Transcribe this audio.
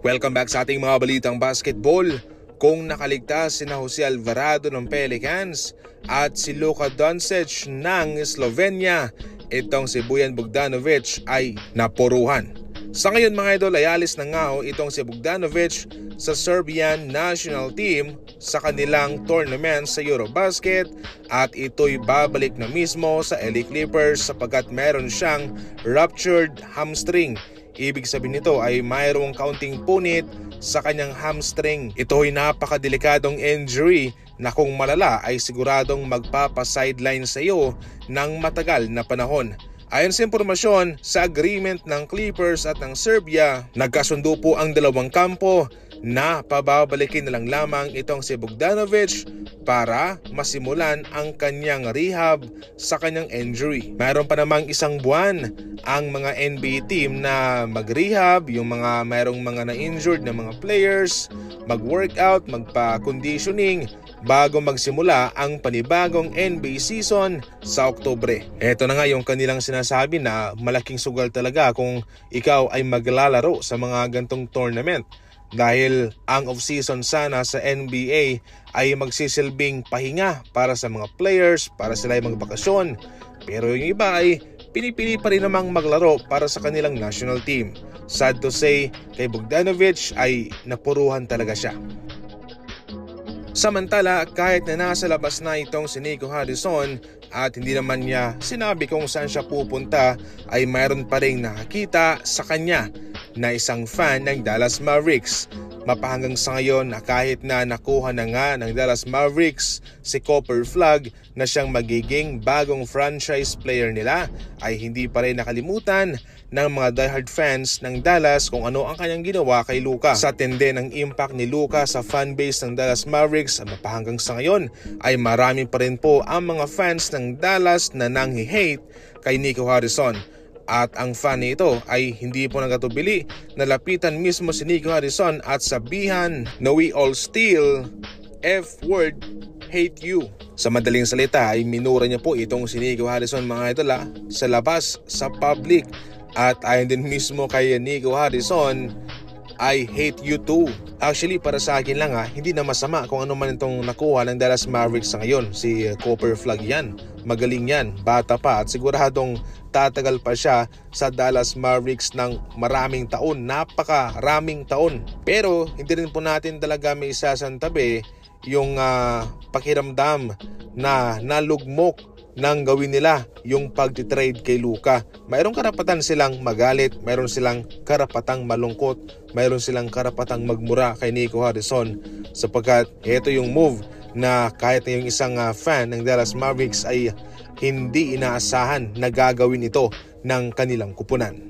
Welcome back sa ating mga balitang basketball. Kung nakaligtas si Jose Alvarado ng Pelicans at si Luka Doncic ng Slovenia, itong si Bojan Bogdanovic ay napuruhan. Sa ngayon mga idol ay alis na nga itong si Bogdanovic sa Serbian national team sa kanilang tournament sa Eurobasket at ito'y babalik na mismo sa LA Clippers sapagkat meron siyang ruptured hamstring. Ibig sabihin nito ay mayroong kaunting punit sa kanyang hamstring. Ito ay napakadelikadong injury na kung malala ay siguradong magpapa-sideline sa iyo ng matagal na panahon. Ayon sa impormasyon, sa agreement ng Clippers at ng Serbia, nagkasundo po ang dalawang kampo na pababalikin na lang lamang itong si Bogdanovic para masimulan ang kanyang rehab sa kanyang injury. Mayroon pa namang isang buwan ang mga NBA team na mag-rehab, yung mga mayroong mga na-injured na mga players, mag-workout, magpa-conditioning bago magsimula ang panibagong NBA season sa Oktubre. Ito na nga yung kanilang sinasabi na malaking sugal talaga kung ikaw ay maglalaro sa mga gantong tournament. Dahil ang off-season sana sa NBA ay magsisilbing pahinga para sa mga players, para sila ay magbakasyon. Pero yung iba ay pinipili pa rin namang maglaro para sa kanilang national team. Sad to say, kay Bogdanovic ay napuruhan talaga siya. Samantala, kahit na nasa labas na itong si Nico Harrison at hindi naman niya sinabi kung saan siya pupunta, ay mayroon pa rin nakakita sa kanya na isang fan ng Dallas Mavericks. Mapahanggang sa ngayon na kahit na nakuha na nga ng Dallas Mavericks si Cooper Flagg na siyang magiging bagong franchise player nila, ay hindi pa rin nakalimutan ng mga diehard fans ng Dallas kung ano ang kanyang ginawa kay Luka. Sa tindi ng impact ni Luka sa fanbase ng Dallas Mavericks, mapahanggang sa ngayon ay marami pa rin po ang mga fans ng Dallas na nanghi-hate kay Nico Harrison. At ang fan nito ay hindi po nagatubili na lapitan mismo si Nico Harrison at sabihan na we all still F-word hate you. Sa madaling salita ay minura niya po itong si Nico Harrison mga idol sa labas, sa public. At ayon din mismo kay Nico Harrison, I hate you too. Actually para sa akin lang hindi na masama kung ano man itong nakuha ng Dallas Mavericks sa ngayon. Si Cooper Flagg yan, magaling yan, bata pa at siguradong tatagal pa siya sa Dallas Mavericks ng maraming taon, napakaraming taon. Pero hindi rin po natin talaga may isasantabi yung pakiramdam na nalugmok nang gawin nila yung pagtitrade kay Luka. Mayroong karapatan silang magalit, mayroon silang karapatang malungkot, mayroon silang karapatang magmura kay Nico Harrison sapagkat ito yung move na kahit na yung isang fan ng Dallas Mavericks ay hindi inaasahan na gagawin ito ng kanilang kupunan.